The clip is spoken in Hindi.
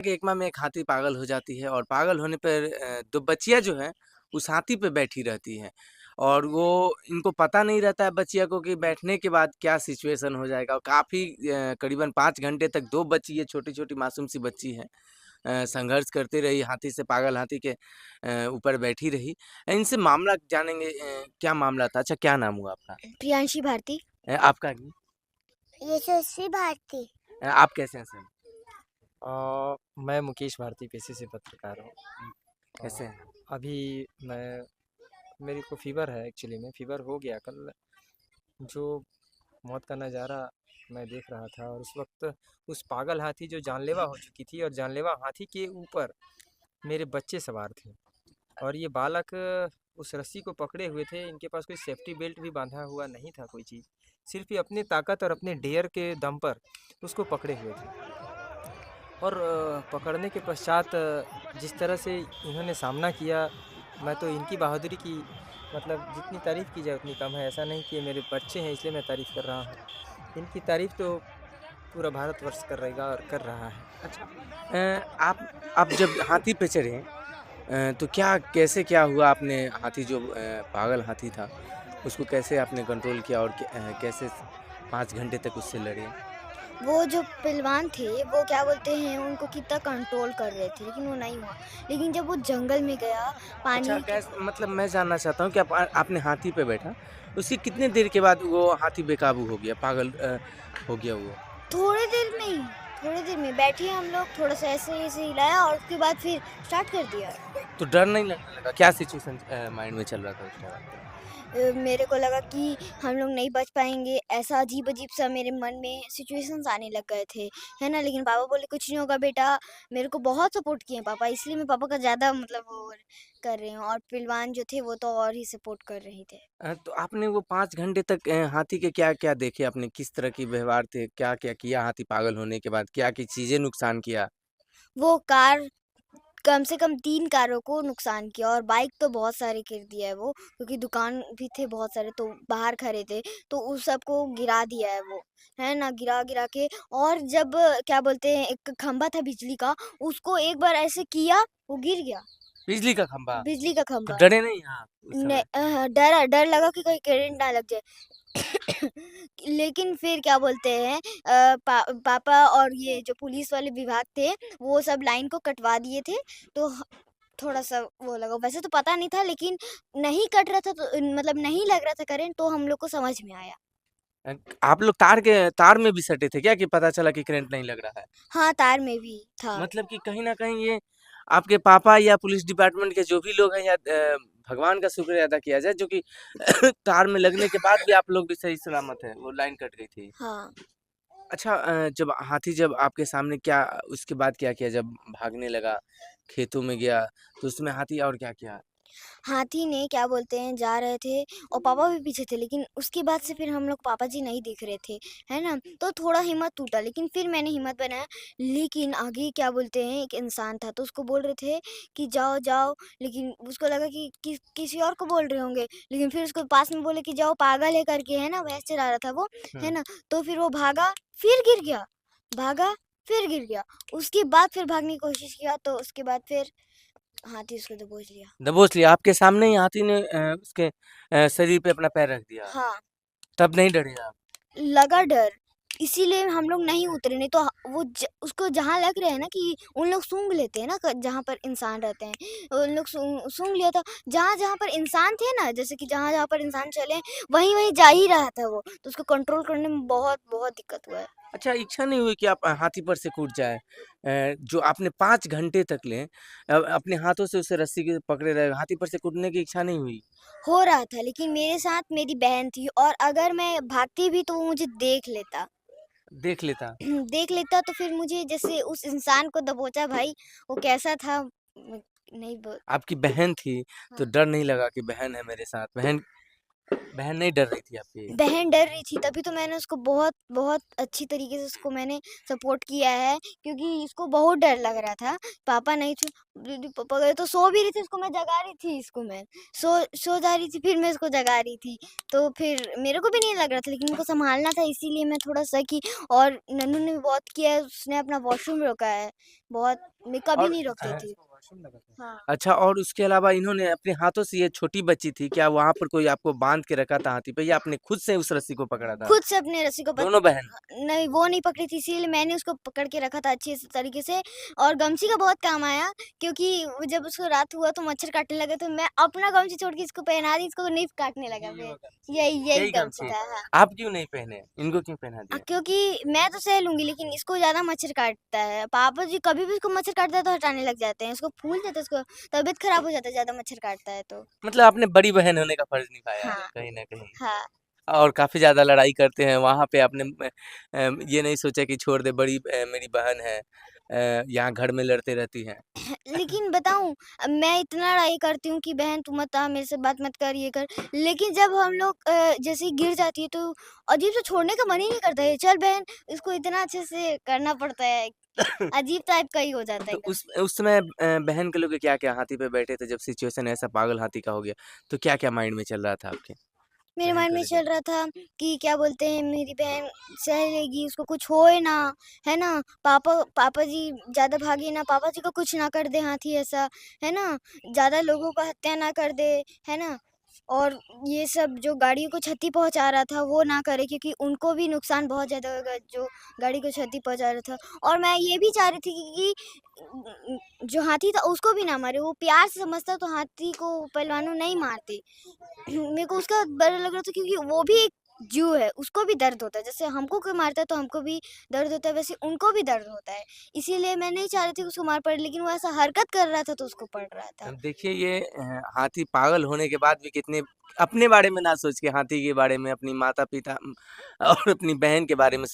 कि एक माह में एक हाथी पागल हो जाती है और पागल होने पर 2 बच्चियाँ जो हैं, उस हाथी पे बैठी रहती हैं और वो इनको पता नहीं रहता है बच्चियों को कि बैठने के बाद क्या सिचुएशन हो जाएगा और काफ़ी करीबन 5 घंटे तक 2 बच्ची ये छोटी-छोटी मासूम सी बच्ची हैं संघर्ष करती रही हाथी से पागल हाथी के ऊपर बैठी रही। इनसे मामला जानेंगे क्या मामला था? अच्छा क्या नाम हुआ आपका? प्रियांशी भारती। आपका जी? यशस्वी भारती। आप कैसे हैं सर? मैं मुकेश भारती पेशे से पत्रकार हूँ। कैसे हैं? अभी मैं मेरे को फ़ीवर है, एक्चुअली में फ़ीवर हो गया कल। जो मौत का नज़ारा मैं देख रहा था और उस वक्त उस पागल हाथी जो जानलेवा हो चुकी थी और जानलेवा हाथी के ऊपर मेरे बच्चे सवार थे और ये बालक उस रस्सी को पकड़े हुए थे। इनके पास कोई सेफ्टी बेल्ट भी बांधा हुआ नहीं था, कोई चीज़, सिर्फ ये अपनी ताकत और अपने डेयर के दम पर उसको पकड़े हुए थे। और पकड़ने के पश्चात जिस तरह से इन्होंने सामना किया, मैं तो इनकी बहादुरी की मतलब जितनी तारीफ़ की जाए उतनी कम है। ऐसा नहीं कि ये मेरे बच्चे हैं इसलिए मैं तारीफ़ कर रहा हूँ। इनकी तारीफ़ तो पूरा भारतवर्ष कर रहेगा और कर रहा है। अच्छा आप जब हाथी पे चढ़े तो क्या कैसे क्या हुआ आपने हाथी जो पागल हाथी था उसको कैसे आपने कंट्रोल किया और कैसे 5 घंटे तक उससे लड़े? वो जो पहलवान थे वो क्या बोलते हैं उनको कितना कंट्रोल कर रहे थे लेकिन वो नहीं हुआ। लेकिन जब वो जंगल में गया अच्छा पानी कैस मतलब मैं जानना चाहता हूँ कि आपने हाथी पे बैठा, उसकी कितने देर के बाद वो हाथी बेकाबू हो गया, पागल हो गया वो? थोड़ी देर में ही थोड़ी देर में बैठे हम लोग, थोड़ा सा ऐसे ऐसे हिलाया और उसके बाद फिर स्टार्ट कर दिया। तो डर नहीं लगने लगा? क्या सिचुएशन माइंड में चल रहा था उस टाइम? मेरे को लगा कि हम लोग नहीं बच पाएंगे, ऐसा अजीब-अजीब सा मेरे मन में सिचुएशंस आने लग गए थे, है ना? लेकिन पापा बोले कुछ नहीं होगा बेटा, मेरे को बहुत सपोर्ट किए पापा, इसलिए मैं पापा का ज़्यादा मतलब वो कर रही हूँ और पहलवान जो थे वो तो और ही सपोर्ट कर रहे थे। तो आपने वो 5 घंटे तक हाथी के क्या-क्या देखे आपने? किस तरह की व्यवहार थे? क्या-क्या किया हाथी पागल होने के बाद? क्या-क्या चीज़ें नुकसान किया? वो कार कम से कम 3 कारों को नुकसान किया और बाइक तो बहुत सारी गिर दिया है वो, क्योंकि दुकान भी थे बहुत सारे तो बाहर खड़े थे, तो उस सबको गिरा दिया है वो, है ना? गिरा-गिरा के और जब क्या बोलते हैं एक खंभा था बिजली का, उसको एक बार ऐसे किया, वो गिर गया, बिजली का खंभा? बिजली का तो खंभा। डरे नहीं आप उस समय? डर लगा कि कहीं करंट ना लग जाए। लेकिन फिर क्या बोलते हैं पापा और ये जो पुलिस वाले विभाग थे, वो सब लाइन को कटवा दिए थे, तो थोड़ा-सा वो लगा। वैसे तो पता नहीं था लेकिन नहीं कट रहा था तो मतलब नहीं लग रहा था करंट तो हम लोग को समझ में आया। आप लोग तार में भी सटे थे क्या कि पता चला कि करंट नहीं लग रहा है? हाँ, तार में भी था। मतलब कि कहीं न कहीं ये आपके पापा या पुलिस डिपार्टमेंट के जो भी लोग हैं या भगवान का शुक्र अदा किया जाए जो कि तार में लगने के बाद भी आप लोग भी सही सलामत हैं, वो लाइन कट गई थी। हाँ। अच्छा जब हाथी जब आपके सामने क्या उसके बाद क्या किया जब भागने लगा, खेतों में गया, तो उसमें हाथी और क्या किया? हाथी ने क्या बोलते हैं जा रहे थे और पापा भी पीछे थे लेकिन उसके बाद से फिर हम लोग पापा जी नहीं दिख रहे थे, है ना? तो थोड़ा हिम्मत टूटा लेकिन फिर मैंने हिम्मत बनाया। लेकिन आगे क्या बोलते हैं एक इंसान था तो उसको बोल रहे थे कि जाओ, जाओ, लेकिन उसको लगा कि किसी और को बोल रहे होंगे, लेकिन फिर उसको पास में बोले कि जाओ पागल है करके, है ना? भैंस चरा रहा था वो, है हुँ। ना? तो फिर वो भागा, फिर गिर गया, भागा, फिर गिर गया। उसके बाद फिर भागने की कोशिश किया तो उसके बाद फिर हाथी उसको दबोच लिया। दबोच लिया, आपके सामने ही हाथी ने उसके शरीर पे अपना पैर रख दिया, हाँ। तब नहीं डरे आप? लगा डर, इसीलिए हम लोग नहीं उतरे, नहीं तो वो उसको जहाँ लग रहा है ना कि उन लोग सूंघ लेते हैं ना जहाँ पर इंसान रहते हैं, उन लोग सूंघ लिया था। जहाँ जहाँ पर इंसान थे ना, जैसे कि जहाँ जहाँ पर इंसान चले वहीं वहीं जा ही रहा था वो, तो उसको कंट्रोल करने में बहुत बहुत दिक्कत हुआ है। अच्छा इच्छा नहीं हुई कि आप हाथी पर से कूद जाएँ? जो आपने 5 घंटे तक अपने हाथों से उसे रस्सी के पकड़े रहे, हाथी पर से कूदने की इच्छा नहीं हुई? हो रहा था लेकिन मेरे साथ मेरी बहन थी और अगर मैं भागती भी तो वो मुझे देख लेता। देख लेता। देख लेता तो फिर मुझे जैसे उस इंसान को दबोचा भाई, वो कैसा था नहीं आपकी बहन थी, तो हाँ। डर नहीं लगा कि बहन है मेरे साथ? बहन बहन नहीं डर रही थी आपकी? बहन डर रही थी तभी तो मैंने उसको बहुत बहुत अच्छी तरीके से उसको मैंने सपोर्ट किया है, क्योंकि इसको बहुत डर लग रहा था। पापा नहीं थे, दीदी पापा गए तो सो भी रही थी, उसको मैं जगा रही थी, इसको मैं सो जा रही थी, फिर मैं इसको जगा रही थी, तो फिर मेरे को भी नहीं लग रहा था लेकिन उनको संभालना था इसीलिए मैं थोड़ा सा कि और नन्नू ने भी बहुत किया है, उसने अपना वॉशरूम रोका है, बहुत मैं कभी और नहीं रोकती थी। हाँ। अच्छा, और उसके अलावा इन्होंने अपने हाथों से, ये छोटी बच्ची थी, क्या वहाँ पर कोई आपको बाँध के रखा था हाथी पे, या आपने खुद से उस रस्सी को पकड़ा था? खुद से अपने रस्सी को दोनों बहन? नहीं, वो नहीं पकड़ी थी, इसीलिए मैंने उसको पकड़ के रखा था अच्छे से तरीके से। और गमछी का बहुत काम आया, क्योंकि वो जब उसको रात हुआ तो मच्छर काटने लगे, तो मैं अपना गमछी छोड़ के इसको पहना दी, इसको नहीं काटने लगा फिर। यही यही गमछी गमछी? था, हाँ। आप क्यों नहीं पहने? इनको क्यों पहना दिया? क्योंकि मैं तो सह लूँगी, लेकिन इसको ज़्यादा मच्छर काटता है। पापा जी कभी भी इसको मच्छर काटता है तो हटाने लग जाते हैं। इसको फूल जाता है, उसको तबीयत खराब हो जाता है, ज़्यादा मच्छर काटता है तो। मतलब आपने बड़ी बहन होने का फर्ज़ निभाया है हाँ, कहीं न कहीं। हाँ। और काफ़ी ज़्यादा लड़ाई करते हैं, वहाँ पे आपने ये नहीं सोचा कि छोड़ दे, बड़ी मेरी बहन है, यहाँ घर में लड़ते रहती हैं। लेकिन बताऊँ, मैं इतना लड़ाई करती हूँ कि बहन तू मत आ, मेरे से बात मत कर, ये कर। लेकिन जब हम लोग जैसे ही गिर जाती है तो अजीब से छोड़ने का मन ही नहीं करता है। चल बहन, इसको इतना अच्छे से करना पड़ता है। अजीब टाइप का ही हो जाता है तो एकदम। उस समय बहन के लोग क्या-क्या हाथी पे बैठे थे जब सिचुएशन ऐसा पागल हाथी का हो गया, तो क्या-क्या माइंड में चल रहा था आपके मेरे बहन माइंड को में लेके? चल रहा था कि क्या बोलते हैं, मेरी बहन सह लेगी, उसको कुछ होए ना, है ना? पापा पापा जी ज़्यादा भागे ना, पापा जी को कुछ ना कर दे हाथी ऐसा, है ना? ज़्यादा लोगों का हत्या ना कर दे, है ना? और ये सब जो गाड़ियों को क्षति पहुँचा रहा था वो ना करे, क्योंकि उनको भी नुकसान बहुत ज़्यादा होगा जो गाड़ी को क्षति पहुँचा रहा था। और मैं ये भी चाह रही थी कि जो हाथी था उसको भी ना मारे, वो प्यार से समझता तो हाथी को पहलवानों नहीं मारते। मेरे को उसका डर लग रहा था, क्योंकि वो भी एक जीव है, उसको भी दर्द होता है। जैसे हमको कोई मारता है तो हमको भी दर्द होता है, वैसे उनको भी दर्द होता है। इसीलिए मैं नहीं चाह रही थी कि उसको मार पड़े, लेकिन वो ऐसा हरकत कर रहा था तो उसको पड़ रहा था। देखिए, ये हाथी पागल होने के बाद भी कितने अपने बारे में ना सोच के हाथी के बारे में, अपनी माता-पिता और अपनी बहन के बारे में